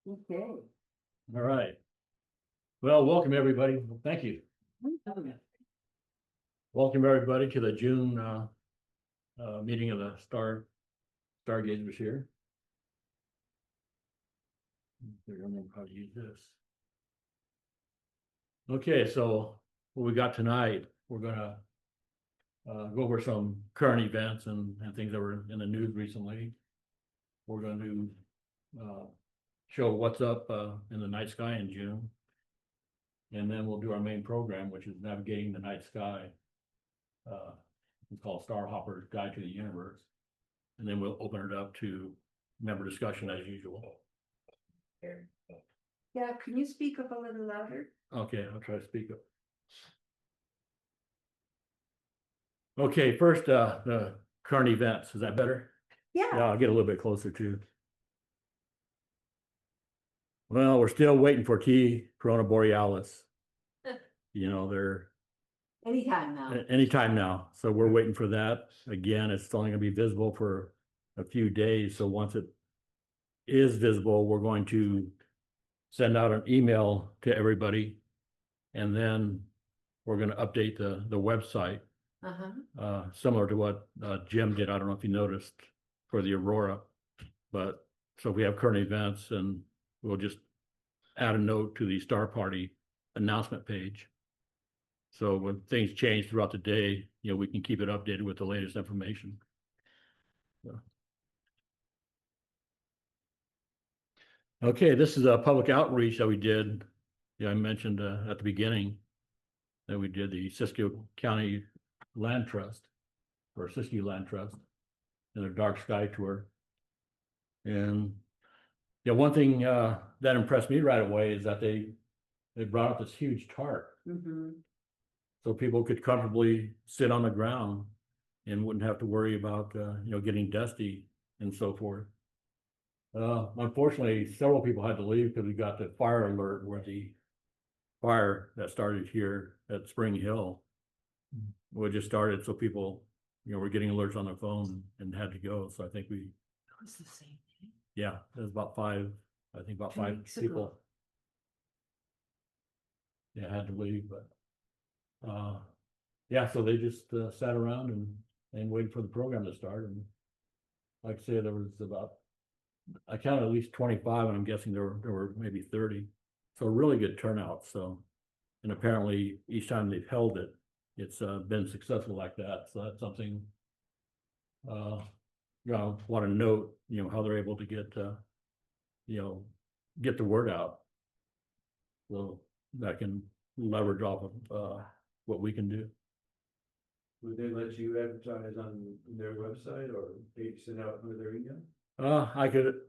Okay. All right. Well, welcome everybody. Thank you. Welcome everybody to the June meeting of the Stargazers here. I don't know how to use this. Okay, so what we got tonight, we're gonna go over some current events and things that were in the news recently. We're going to show what's up in the night sky in June. And then we'll do our main program, which is navigating the night sky. It's called Star Hopper's Guide to the Universe. And then we'll open it up to member discussion as usual. Yeah, can you speak up a little louder? Okay, I'll try to speak up. Okay, first, the current events. Is that better? Yeah, Yeah. I'll get a little bit closer too. Well, we're still waiting for T. Corona Borealis. You know, they're Anytime now. anytime now. So we're waiting for that. Again, it's only gonna be visible for a few days. So once it is visible, we're going to send out an email to everybody. And then we're gonna update the website, similar to what Jim did. I don't know if you noticed for the Aurora. But so we have current events and we'll just add a note to the Star Party announcement page. So when things change throughout the day, you know, we can keep it updated with the latest information. So. Okay, this is a public outreach that we did. Yeah, I mentioned at the beginning that we did the Siskiyou County Land Trust or Siskiyou Land Trust in a dark sky tour. And yeah, one thing that impressed me right away is that they brought up this huge tarp. So people could comfortably sit on the ground and wouldn't have to worry about, you know, getting dusty and so forth. Unfortunately, several people had to leave because we got the fire alert where the fire that started here at Spring Hill, well, it just started. So people, you know, were getting alerts on their phone and had to go. So I think we, It was the same thing. yeah, there's about five, I think about 5 people. Yeah, had to leave, but yeah, so they just sat around and waited for the program to start. And like I said, there was about, I counted at least 25, and I'm guessing there were maybe 30. So a really good turnout. So, and apparently each time they've held it, it's been successful like that. So that's something, you know, want to note, you know, how they're able to get, you know, get the word out. So that can leverage off of what we can do. Would they let you advertise on their website or they send out with their email? I could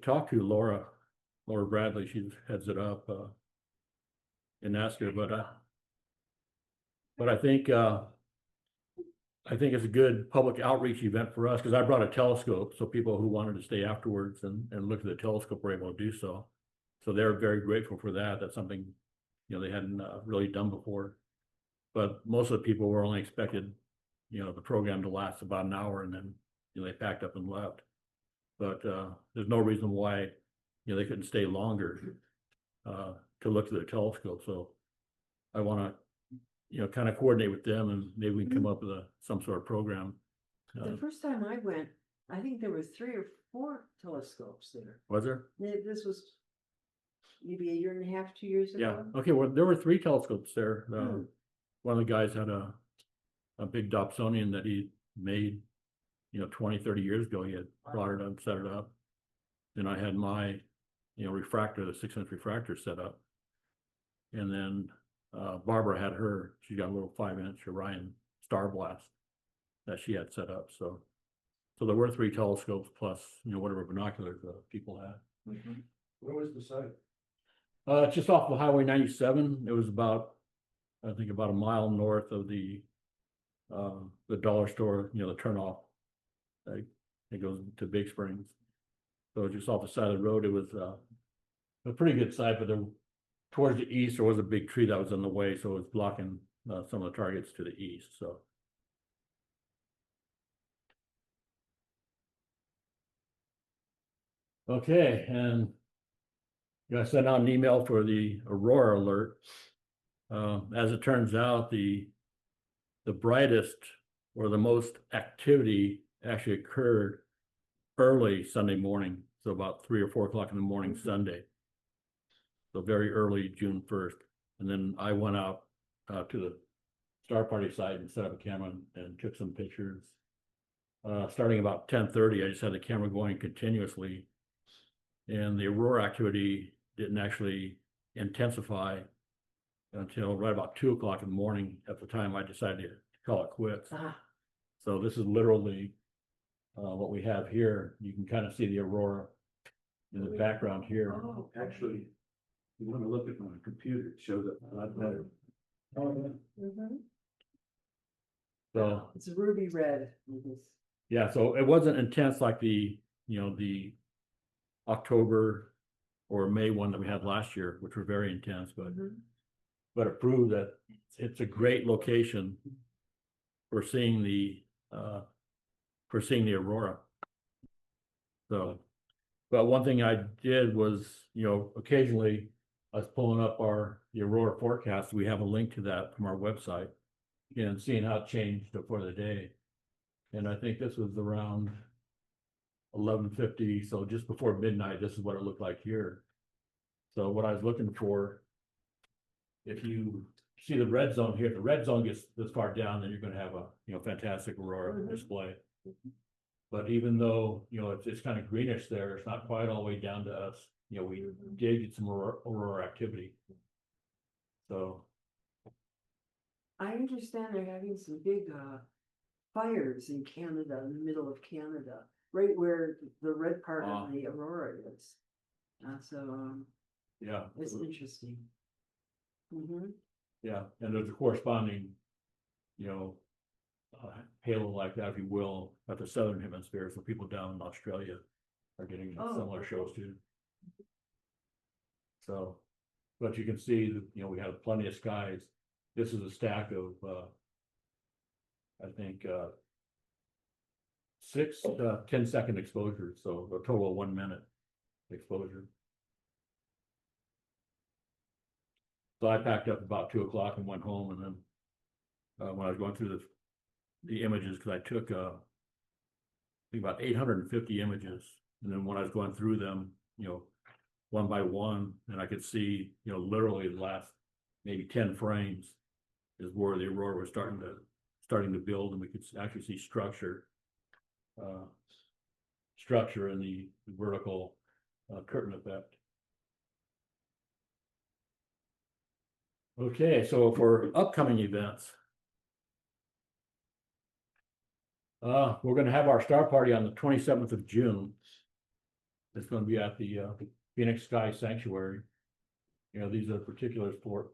talk to Laura Bradley. She heads it up, and ask her. But I think it's a good public outreach event for us because I brought a telescope, so people who wanted to stay afterwards and look at the telescope were able to do so. So they're very grateful for that. That's something, you know, they hadn't really done before. But most of the people were only expected, you know, the program to last about an hour, and then, you know, they packed up and left. But there's no reason why, you know, they couldn't stay longer to look at the telescope. So I want to, you know, kind of coordinate with them, and maybe we can come up with some sort of program. The first time I went, I think there were 3 or 4 telescopes there. Was there? This was maybe a year and a half, 2 years ago. Yeah. Okay. Well, there were 3 telescopes there. One of the guys had a big Dobsonian that he made, you know, 20, 30 years ago. He had brought it up, set it up. Then I had my, you know, refractor, the 6-inch refractor set up. And then Barbara had her, she got a little 5-inch Orion Star Blast that she had set up. So there were 3 telescopes plus, you know, whatever binoculars people had. Where was the site? It's just off of Highway 97. It was about, I think, about a mile north of the dollar store, you know, the turnoff. It goes to Big Springs. So just off the side of the road, it was a pretty good site, but there, towards the east, there was a big tree that was in the way, so it was blocking some of the targets to the east. So. Okay, and I sent out an email for the Aurora alert. As it turns out, the brightest or the most activity actually occurred early Sunday morning, so about 3 or 4 o'clock in the morning Sunday. So very early, June 1st. And then I went out to the Star Party site and set up a camera and took some pictures. Starting about 10:30, I just had the camera going continuously. And the aurora activity didn't actually intensify until right about 2 o'clock in the morning at the time I decided to call it quits. Ah, So this is literally what we have here. You can kind of see the aurora in the background here. oh, Actually, you want to look at my computer, it shows up a lot better. mhm. So It's ruby red. with this- yeah, so it wasn't intense like the October or May one that we had last year, which were very intense, Mhm. but it proved that it's a great location for seeing the aurora. So, but one thing I did was, occasionally I was pulling up the aurora forecast. We have a link to that from our website and seeing how it changed for the day. And I think this was around 11:50, so just before midnight, this is what it looked like here. So what I was looking for, if you see the red zone here, if the red zone gets this far down, then you're gonna have a, fantastic aurora Mhm. display. But even though, it's kind of greenish there, it's not quite all the way down to us. We did get some aurora activity. So, I understand they're having some big fires in Canada, in the middle of Canada, right where the red part of the aurora is. So yeah. it's interesting. Mhm. Yeah, and there's a corresponding, halo like that, if you will, at the southern hemisphere, so people down in Australia are getting Oh, similar okay. shows too. So, but you can see that, we have plenty of skies. This is a stack of, I think, 6 to 10-second exposures, so a total of 1 minute exposure. So I packed up about 2 o'clock and went home, and then when I was going through the images, because I took I think about 850 images, and then when I was going through them, one by one, and I could see, literally the last maybe 10 frames is where the aurora was starting to build, and we could actually see structure in the vertical curtain effect. Okay, so for upcoming events, we're going to have our star party on the 27th of June. It's going to be at the Phoenix Sky Sanctuary. These are particulars for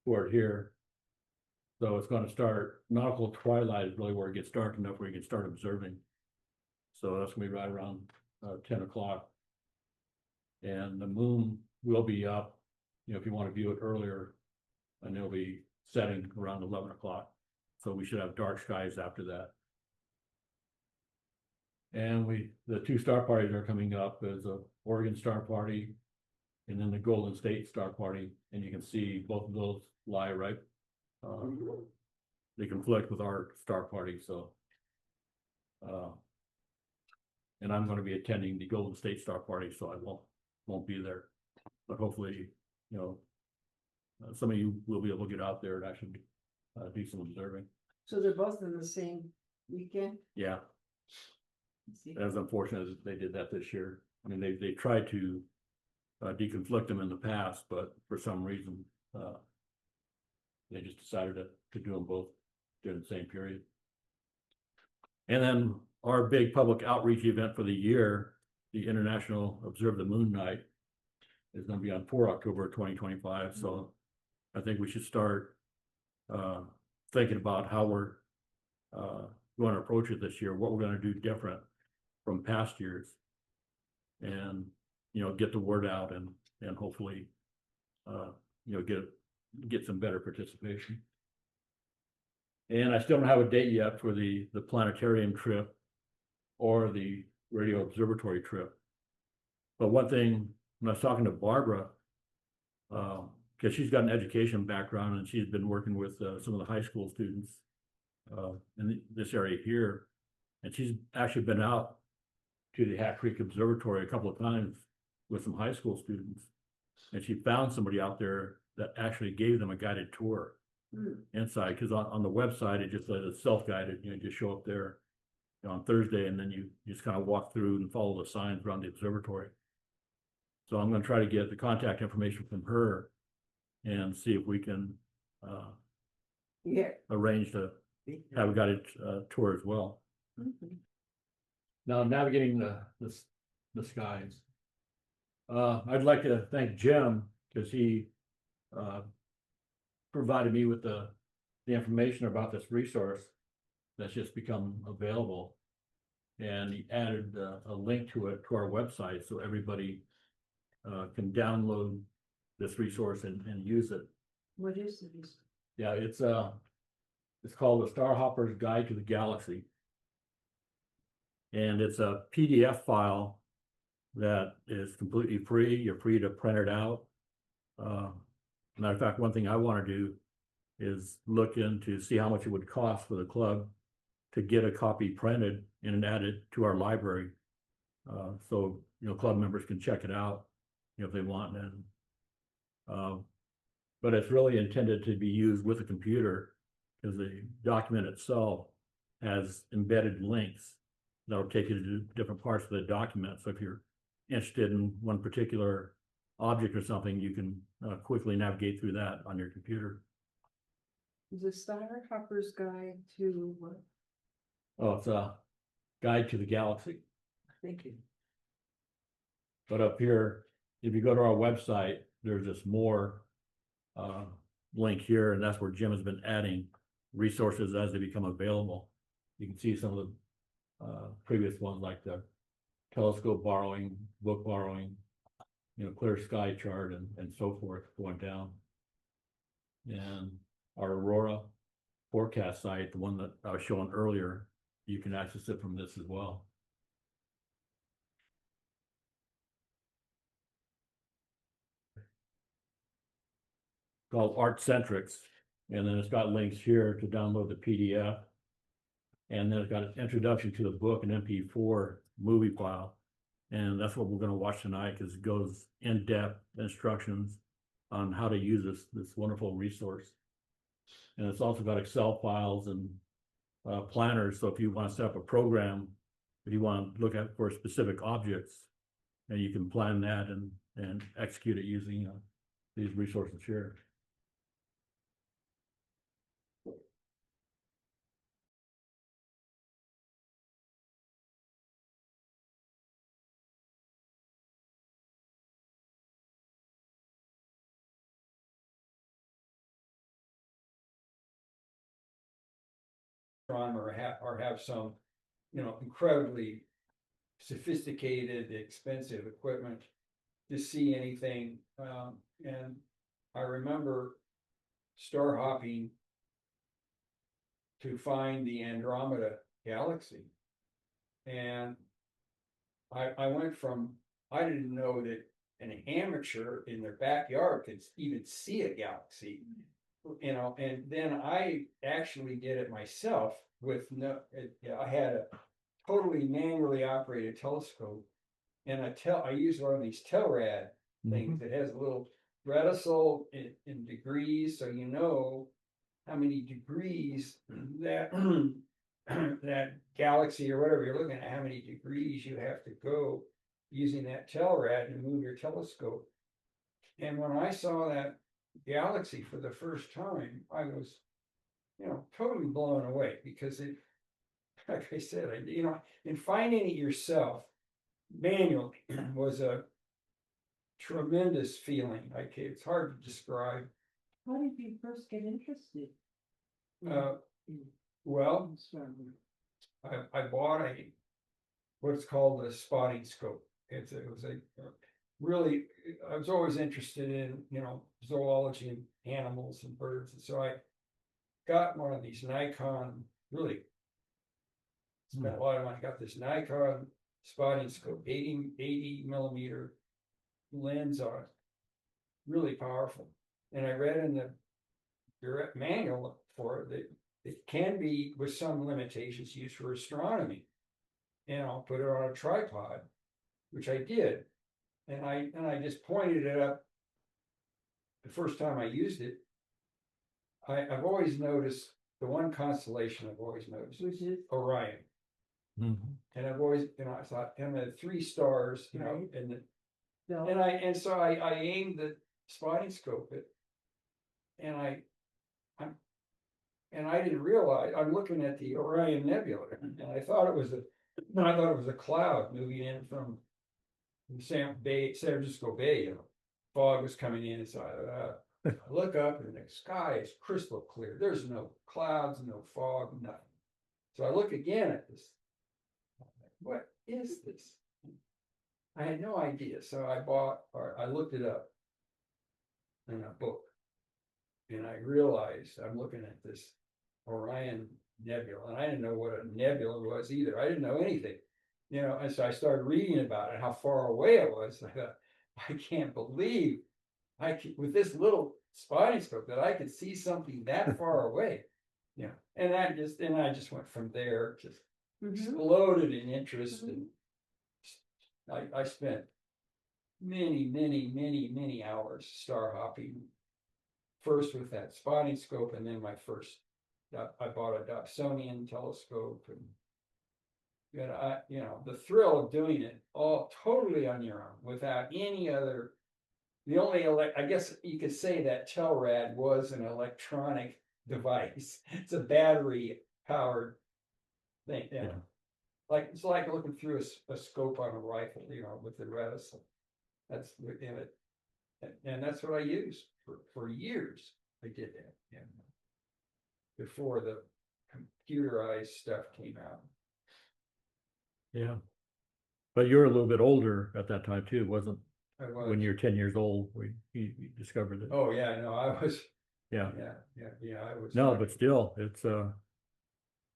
it here. So it's going to start, nautical twilight is really where it gets dark enough where you can start observing. So that's going to be right around 10 o'clock. And the moon will be up, if you want to view it earlier, and it'll be setting around 11 o'clock. So we should have dark skies after that. And the 2 star parties are coming up as a Oregon Star Party and then the Golden State Star Party. And you can see both of those lie right. They conflict with our star party, so. And I'm going to be attending the Golden State Star Party, so I won't be there. But hopefully, some of you will be able to get out there and actually do some observing. So they're both in the same weekend? Yeah, Let's see. as unfortunate as they did that this year. I mean, they tried to deconflict them in the past, but for some reason, they just decided to do them both during the same period. And then our big public outreach event for the year, the International Observe the Moon Night, is going to be on 4 October 2025. So I think we should start thinking about how we're going to approach it this year, what we're going to do different from past years, and get the word out and hopefully get some better participation. And I still don't have a date yet for the planetarium trip or the radio observatory trip. But one thing, when I was talking to Barbara, because she's got an education background and she's been working with some of the high school students in this area here. And she's actually been out to the Hat Creek Observatory a couple of times with some high school students. And she found somebody out there that actually gave them a guided tour inside, because on the website, it just says it's self-guided, you just show up there on Thursday and then you just kind of walk through and follow the signs around the observatory. So I'm going to try to get the contact information from her and see if we can Yeah. arrange to have a guided tour as well. Mhm. Now navigating the skies. I'd like to thank Jim because he provided me with the information about this resource that's just become available. And he added a link to it to our website so everybody can download this resource and use it. What is this? Yeah, it's called the Starhopper's Guide to the Galaxy. And it's a PDF file that is completely free. You're free to print it out. Matter of fact, one thing I want to do is look into see how much it would cost for the club to get a copy printed and added to our library. So, club members can check it out, if they want. And but it's really intended to be used with a computer because the document itself has embedded links that'll take you to different parts of the document. So if you're interested in one particular object or something, you can quickly navigate through that on your computer. The Starhopper's Guide to what? Oh, it's a guide to the galaxy. Thank you. But up here, if you go to our website, there's this more link here, and that's where Jim has been adding resources as they become available. You can see some of the previous ones like the telescope borrowing, book borrowing, clear sky chart and so forth going down. And our Aurora forecast site, the one that I was showing earlier, you can access it from this as well. Called Art Centrics, and then it's got links here to download the PDF. And then it's got an introduction to the book, an MP4 movie file. And that's what we're going to watch tonight because it goes in-depth instructions on how to use this wonderful resource. And it's also got Excel files and planners. So if you want to set up a program, if you want to look at for specific objects, and you can plan that and execute it using these resources here. Or have some, incredibly sophisticated, expensive equipment to see anything. And I remember star hopping to find the Andromeda galaxy. And I went from, I didn't know that an amateur in their backyard could even see a galaxy. And then I actually did it myself with I had a totally manually operated telescope, and I used one of these Telrad things that has a little reticule in degrees, so you know how many degrees that that galaxy or whatever you're looking at, how many degrees you have to go using that Telrad to move your telescope. And when I saw that galaxy for the first time, I was, totally blown away because it, like I said, and finding it yourself manually was a tremendous feeling. It's hard to describe. How did you first get interested? Well, I bought what's called a spotting scope. It was really, I was always interested in, zoology and animals and birds. And so I got one of these Nikon, really spent a lot of money, got this Nikon spotting scope, 80 millimeter lens on it. Really powerful. And I read in the direct manual for it that it can be, with some limitations, used for astronomy. And I'll put it on a tripod, which I did. And I just pointed it up the first time I used it. I've always noticed the one constellation I've always noticed Which is, Orion. Mhm. And I've always, I thought, and the 3 stars, Right. and no, so I aimed the spotting scope at, and I didn't realize, I'm looking at the Orion Nebula, and I thought it was a cloud moving in from San Francisco Bay, fog was coming in, so I look up and the sky is crystal clear. There's no clouds, no fog, nothing. So I look again at this. What is this? I had no idea. So I looked it up in a book. And I realized I'm looking at this Orion Nebula, and I didn't know what a nebula was either. I didn't know anything, and so I started reading about it, how far away it was. And I thought, I can't believe with this little spotting scope that I could see something that far away. And I just went from there, just exploded in interest. And I spent many hours star hopping. First with that spotting scope, and then I bought a Dobsonian telescope, and the thrill of doing it all totally on your own without any other. The only I guess you could say that Telrad was an electronic device. It's a battery powered thing. Yeah. Like it's like looking through a scope on a rifle, with the reticent. That's within it. And that's what I used for years. I did that, before the computerized stuff came out. Yeah. But you're a little bit older at that time too, wasn't, I was. when you're 10 years old, you discovered it. Oh yeah, no, I was. Yeah. Yeah, I was. No, but still, it's,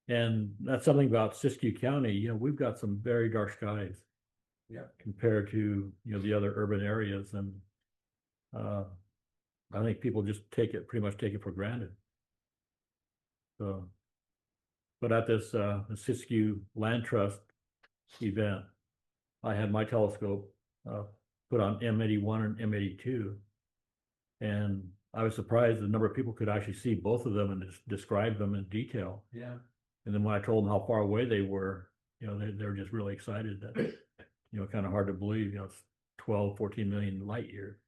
and that's something about Siskiyou County, we've got some very dark skies. Yeah. Compared to, the other urban areas, and, I think people just pretty much take it for granted. So, but at this, the Siskiyou Land Trust event, I had my telescope, put on M81 and M82. And I was surprised the number of people could actually see both of them and describe them in detail. Yeah. And then when I told them how far away they were, they were just really excited that, kind of hard to believe, it's 12, 14 million light years,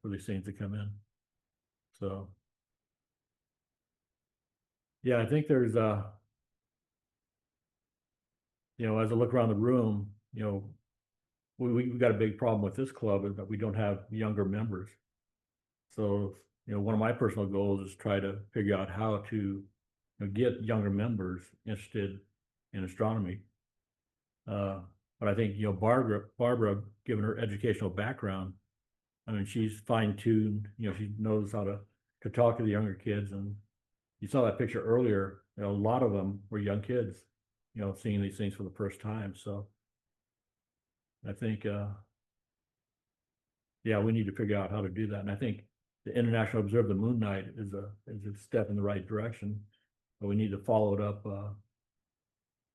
for these things to come in. So, yeah, I think there's, as I look around the room, we got a big problem with this club is that we don't have younger members. So, one of my personal goals is try to figure out how to get younger members interested in astronomy. But I think, Barbara, given her educational background, I mean, she's fine-tuned, she knows how to talk to the younger kids. And you saw that picture earlier, a lot of them were young kids, seeing these things for the first time. So I think, yeah, we need to figure out how to do that. And I think the International Observe the Moon Night is a step in the right direction, but we need to follow it up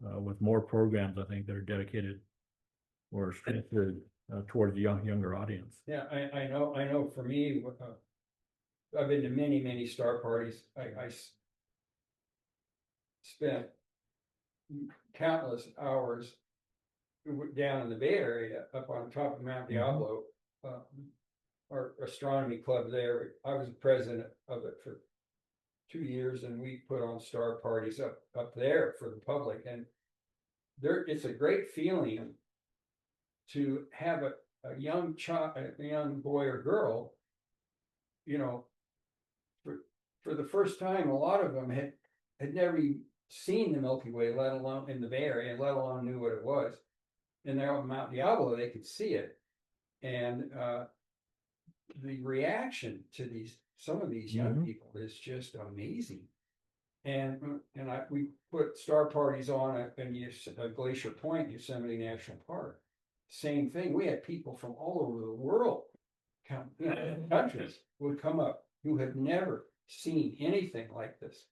with more programs, I think, that are dedicated or strengthened towards the younger audience. Yeah, I know for me, I've been to many star parties. I spent countless hours down in the Bay Area, up on top of Mount Diablo, our astronomy club there. I was the president of it for 2 years, and we put on star parties up there for the public. And it's a great feeling to have a young child, a young boy or girl, for the first time. A lot of them had never seen the Milky Way, let alone in the Bay Area, let alone knew what it was. And there on Mount Diablo, they could see it. And the reaction to some of these young people is just amazing. we put star parties on at Glacier Point, Yosemite National Park. Same thing. We had people from all over the world come, countries would come up who had never seen anything like this.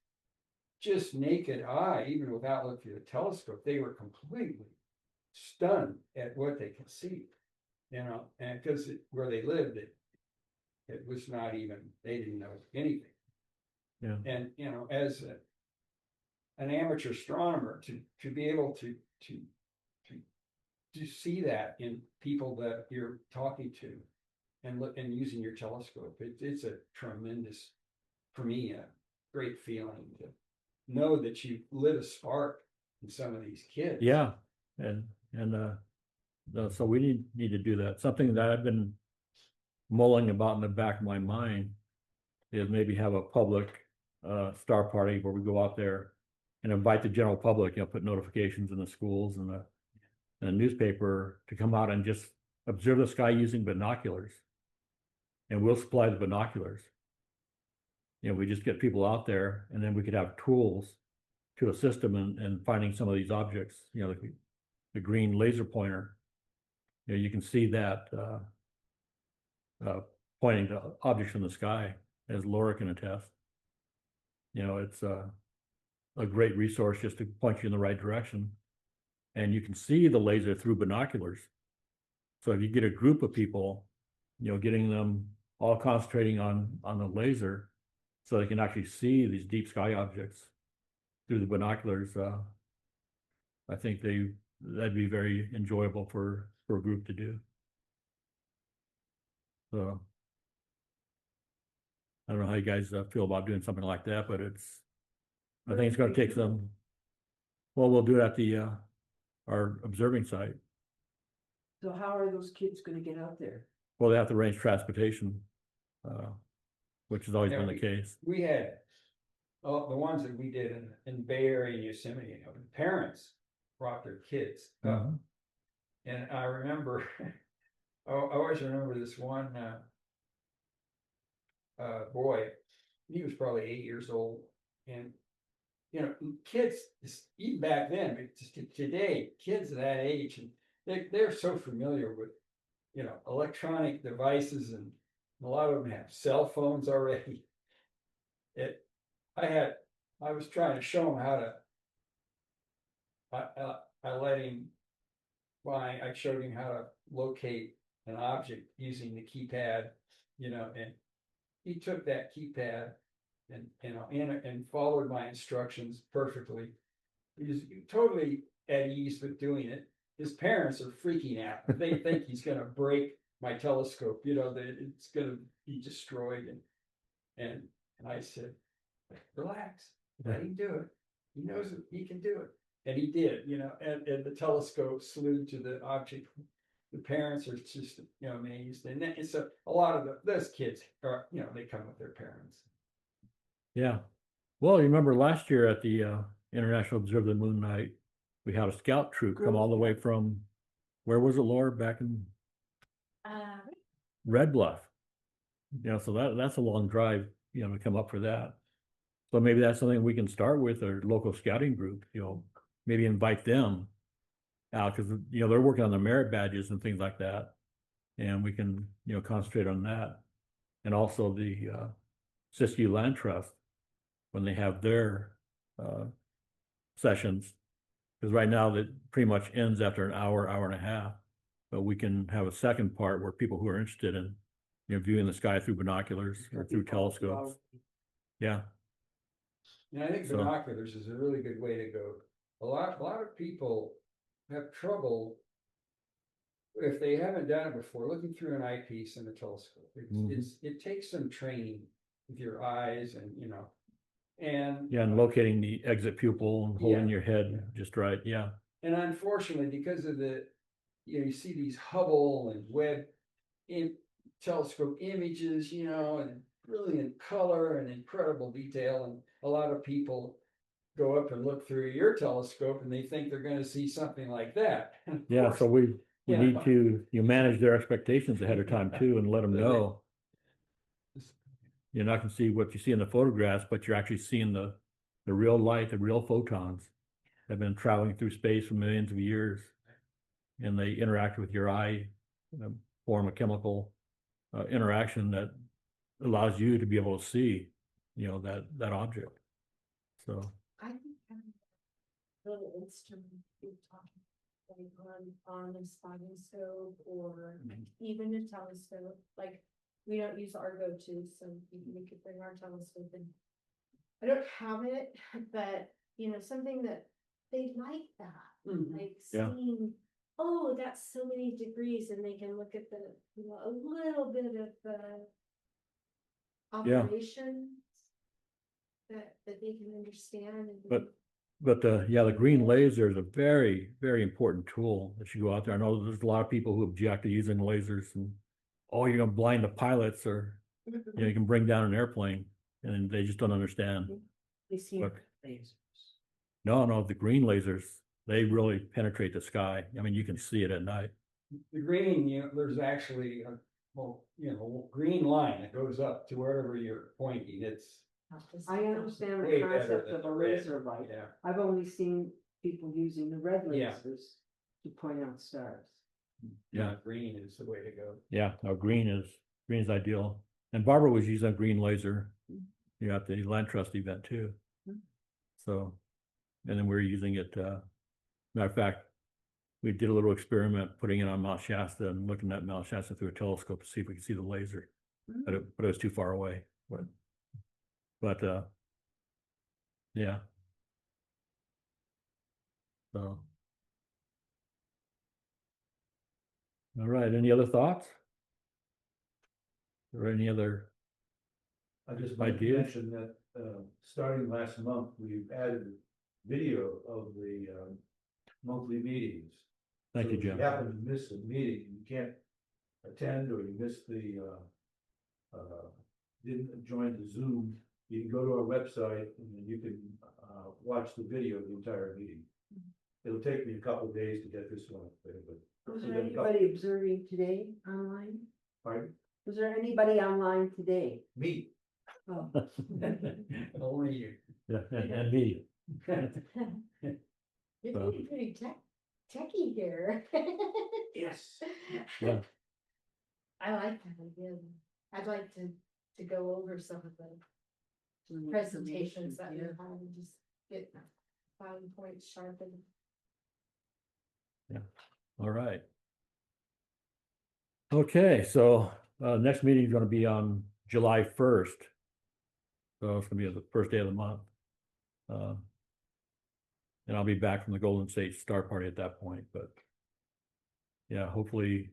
Just naked eye, even without looking through the telescope, they were completely stunned at what they could see. And because where they lived, it was not even, they didn't know anything. Yeah. And, as an amateur astronomer, to be able to see that in people that you're talking to and using your telescope, it's a tremendous, for me, a great feeling to know that you lit a spark in some of these kids. Yeah, so we need to do that. Something that I've been mulling about in the back of my mind is maybe have a public star party where we go out there and invite the general public, put notifications in the schools and the newspaper to come out and just observe the sky using binoculars. And we'll supply the binoculars. We just get people out there, and then we could have tools to assist them in finding some of these objects, the green laser pointer. You can see that pointing to objects in the sky, as Laura can attest. It's a great resource just to point you in the right direction. And you can see the laser through binoculars. So if you get a group of people, getting them all concentrating on the laser so they can actually see these deep sky objects through the binoculars, I think that'd be very enjoyable for a group to do. So I don't know how you guys feel about doing something like that, but I think it's going to take some. Well, we'll do it at our observing site. So how are those kids gonna get out there? Well, they have to arrange transportation, which has always been the case. We had the ones that we did in Bay Area and Yosemite, parents brought their kids up. Mhm. And I remember, I always remember this one boy. He was probably 8 years old, and kids, even back then, but just today, kids that age, and they're so familiar with electronic devices, and a lot of them have cell phones already. I was trying to show him how to. I showed him how to locate an object using the keypad, and he took that keypad and followed my instructions perfectly. He was totally at ease with doing it. His parents are freaking out. They think he's going to break my telescope, that it's going to be destroyed. And I said, relax, let him do it. He knows he can do it. And he did, and the telescope slewed to the object. The parents are just, amazed. And it's a lot of those kids are, they come with their parents. Yeah. Well, you remember last year at the International Observe the Moon Night, we had a scout troop come all the way from, where was it, Laura? Back in Red Bluff. So that's a long drive, to come up for that. So maybe that's something we can start with, our local scouting group, maybe invite them out, because they're working on their merit badges and things like that. And we can, concentrate on that. And also the Siskiyou Land Trust, when they have their sessions, because right now that pretty much ends after an hour and a half. But we can have a second part where people who are interested in, viewing the sky through binoculars or through telescopes. Yeah. And I think binoculars is a really good way to go. A lot of people have trouble, if they haven't done it before, looking through an eyepiece and a telescope. It takes some training with your eyes, and locating the exit pupil and holding your head just right. Yeah. And unfortunately, because of you see these Hubble and Webb telescope images, and brilliant color and incredible detail, and a lot of people go up and look through your telescope and they think they're going to see something like that. Yeah, so we need to manage their expectations ahead of time too, and let them know you're not going to see what you see in the photographs, but you're actually seeing the the real light, the real photons have been traveling through space for millions of years. And they interact with your eye, form a chemical interaction that allows you to be able to see, that object. So, I think having a little instrument you're talking, like on a spotting scope or even a telescope, like we don't use our go-to, so we could bring our telescope in. I don't have it, but something that they like that, Mhm. like Yeah. seeing, oh, that's so many degrees, and they can look at the, a little bit of the Yeah. operations that they can understand. And but the green laser is a very, very important tool that you go out there. I know there's a lot of people who object to using lasers and, oh, you're gonna blind the pilots, or you can bring down an airplane, and they just don't understand. They see But- lasers. No, the green lasers, they really penetrate the sky. I mean, you can see it at night. The green, there's actually a, green line that goes up to wherever you're pointing. It's I understand way the better concept than of the a red. laser light. Yeah. I've only seen people using the red Yeah. lasers to point out stars. Yeah. Green is the way to go. Yeah, no, green is ideal. And Barbara was using a green laser, at the Land Trust event too. So, and then we're using it, matter of fact, we did a little experiment putting it on Mount Shasta and looking at Mount Shasta through a telescope to see if we could see the laser. But it was too far away. But yeah. So. All right, any other thoughts? Or any other, I just might Ideas? mention that, starting last month, we've added video of the, monthly meetings. thank So you, if you Jim. happen to miss a meeting, you can't attend, or you missed the, didn't join the Zoom, you can go to our website and then you can, watch the video of the entire meeting. It'll take me a couple of days to get this one, but. Was so there then a couple- anybody observing today online? Pardon? Was there anybody online today? Me. Oh, Only you. Yeah, and me. You're So- getting pretty techie here. Yes. Yeah. I like that idea. I'd like to go over some of the some presentations that we information, have and just get fine points sharpened. All right. Okay, so next meeting is going to be on July 1st. So it's going to be the first day of the month. And I'll be back from the Golden State Star Party at that point, but yeah, hopefully,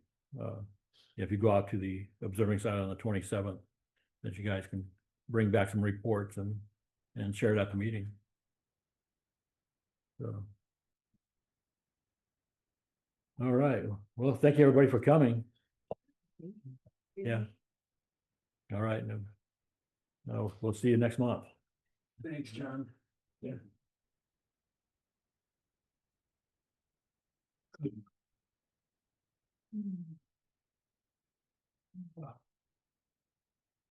if you go out to the observing site on the 27th, that you guys can bring back some reports and share it at the meeting. So. All right, well, thank you everybody for coming. Yeah. All right, no, we'll see you next month. Thanks, John. Yeah. Mm.